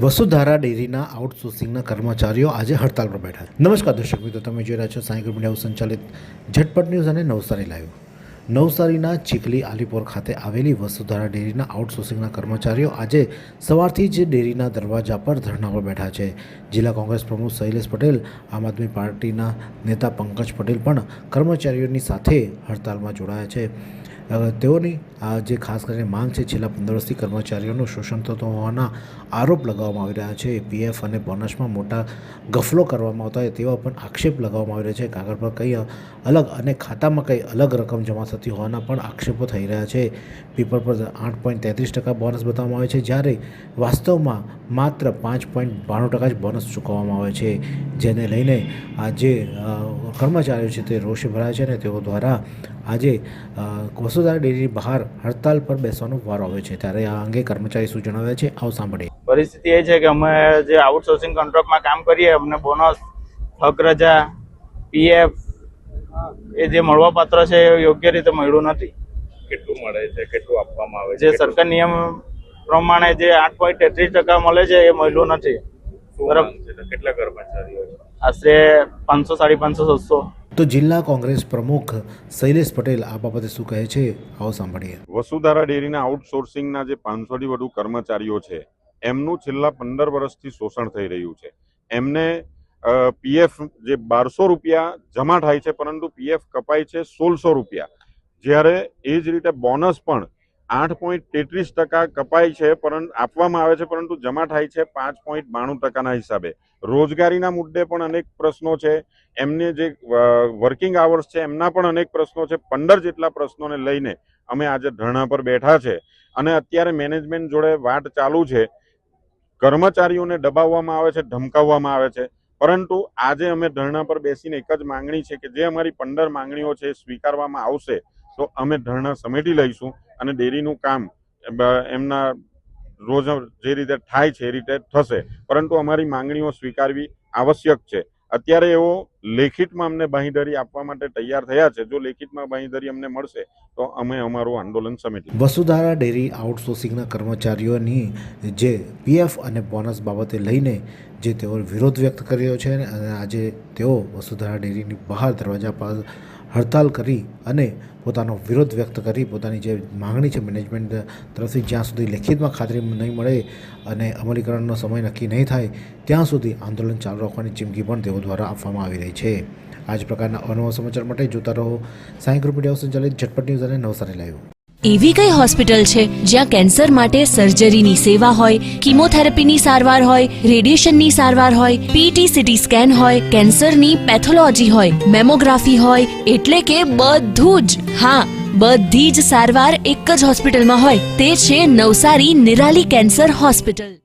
વસુધારા ડેરીના આઉટસોર્સિંગના કર્મચારીઓ આજે હડતાલ પર બેઠા. નમસ્કાર દર્શક મિત્રો, તમે જોઈ રહ્યા છો સાંઈ ગ્રુપ મીડિયા સંચાલિત ઝટપટ ન્યૂઝ અને નવસારી લાઈવ. નવસારીના ચીખલી આલીપોર ખાતે આવેલી વસુધારા ડેરીના આઉટસોર્સિંગના કર્મચારીઓ આજે સવારથી જ ડેરીના દરવાજા પર ધરણા પર બેઠા છે. જિલ્લા કોંગ્રેસ પ્રમુખ શૈલેષ પટેલ, આમ આદમી પાર્ટીના નેતા પંકજ પટેલ પણ કર્મચારીઓની સાથે હડતાલમાં જોડાયા છે. તેઓની આ જે ખાસ કરીને માંગ છે, છેલ્લા 15 વર્ષથી કર્મચારીઓનું શોષણ થતું હોવાના આરોપ લગાવવામાં આવી રહ્યા છે. પીએફ અને બોનસમાં મોટા ગફલો કરવામાં આવતા હોય તેવા પણ આક્ષેપ લગાવવામાં આવી રહ્યા છે. કાગળ પર કંઈ અલગ અને ખાતામાં કંઈ અલગ રકમ જમા થતી હોવાના પણ આક્ષેપો થઈ રહ્યા છે. પેપર પર 8.33% બોનસ બતાવવામાં આવે છે, જ્યારે વાસ્તવમાં માત્ર 5.92% જ બોનસ ચૂકવવામાં આવે છે. જેને લઈને આ જે કર્મચારીઓ છે તે રોષે ભરાયા છે અને તેઓ દ્વારા આજે વસુધારા ડેરી બહાર હડતાલ પર બેસવાનો વારો આવ્યો છે. ત્યારે આ અંગે કર્મચારી શું જણાવે છે, આવો સાંભળીએ. પરિસ્થિતિ એ છે કે અમે જે આઉટસોર્સિંગ કોન્ટ્રાક્ટમાં કામ કરીએ, અમને બોનસ, હક રજા, પીએફ એ જે મળવાપાત્ર છે એ યોગ્ય રીતે મળ્યું નથી. કેટલું મળે છે, કેટલું આપવામાં આવે જે સરકાર નિયમ પ્રમાણે જે 8.33% મળે છે એ મળ્યું નથી. કેટલા કર્મચારીઓ છે? આશરે 500, 550, 600. તો જિલ્લા કોંગ્રેસ પ્રમુખ શૈલેષ પટેલ આ બાબતે શું કહે છે, આવો સાંભળીએ. વસુધારા ડેરીના આઉટસોર્સિંગના જે 500થી વધુ કર્મચારીઓ છે એમનું છેલ્લા 15 વર્ષથી શોષણ થઈ રહ્યું છે. એમને પીએફ જે 1200 રૂપિયા જમા થાય છે, પરંતુ પીએફ કપાય છે 1600 રૂપિયા, જ્યારે એ જ રીતે બોનસ પણ 8.33% કપાય છે, પરંતુ આપવામાં આવે છે, પરંતુ જમા થાય છે 5.92%ના હિસાબે. રોજગારીના મુદ્દે પણ અનેક પ્રશ્નો છે. એમને જે વર્કિંગ આવર્સ છે એમના પણ અનેક પ્રશ્નો છે. 15 જેટલા પ્રશ્નોને લઈને અમે આજે ધરણા પર બેઠા છે અને અત્યારે મેનેજમેન્ટ જોડે વાત ચાલુ છે. કર્મચારીઓને દબાવવામાં આવે છે, ધમકાવવામાં આવે છે, પરંતુ આજે અમે ધરણા પર બેસીને એક જ માંગણી છે કે જે અમારી 15 માંગણીઓ છે સ્વીકારવામાં આવશે તો અમે ધરણા સમેટી લઈશું અને ડેરીનું કામ એમના રોજ જે રીતે થાય છે એ રીતે થશે, પરંતુ અમારી માંગણીઓ સ્વીકારવી આવશ્યક છે. અત્યારે એવો લેખિતમાં અમને બાંહેધરી આપવા માટે તૈયાર થયા છે. જો લેખિતમાં બાંહેધરી અમને મળશે તો અમે અમારું આંદોલન સમેટી. વસુધારા ડેરી આઉટસોર્સિંગના કર્મચારીઓની જે પીએફ અને બોનસ બાબતે લઈને જે તેઓ વિરોધ વ્યક્ત કર્યો છે અને આજે તેઓ વસુધારા ડેરીની બહાર દરવાજા પર હડતાલ કરી અને પોતાનો વિરોધ વ્યક્ત કરી પોતાની જે માંગણી છે મેનેજમેન્ટ તરફથી જ્યાં સુધી લેખિતમાં ખાતરી નહીં મળે અને અમલીકરણનો સમય નક્કી નહીં થાય ત્યાં સુધી આંદોલન ચાલુ રાખવાની ચીમકી પણ તેઓ દ્વારા આપવામાં આવી રહી છે. આ જ પ્રકારના અવનવા સમાચાર માટે જોતા રહો સાંઈ ગ્રુપ મીડિયા સંચાલિત ઝટપટ ન્યૂઝ અને નવસારી લાઈવ. એવી કઈ હોસ્પિટલ છે જ્યાં કેન્સર માટે સર્જરીની સેવા હોય, કીમોથેરાપીની સારવાર હોય, રેડિયેશનની સારવાર હોય, પીટી સીટી સ્કેન હોય, કેન્સરની પેથોલોજી હોય, મેમોગ્રાફી હોય, એટલે કે બધું જ. હા, બધી જ સારવાર એક જ હોસ્પિટલમાં હોય. તે છે નવસારી નિરાલી કેન્સર હોસ્પિટલ.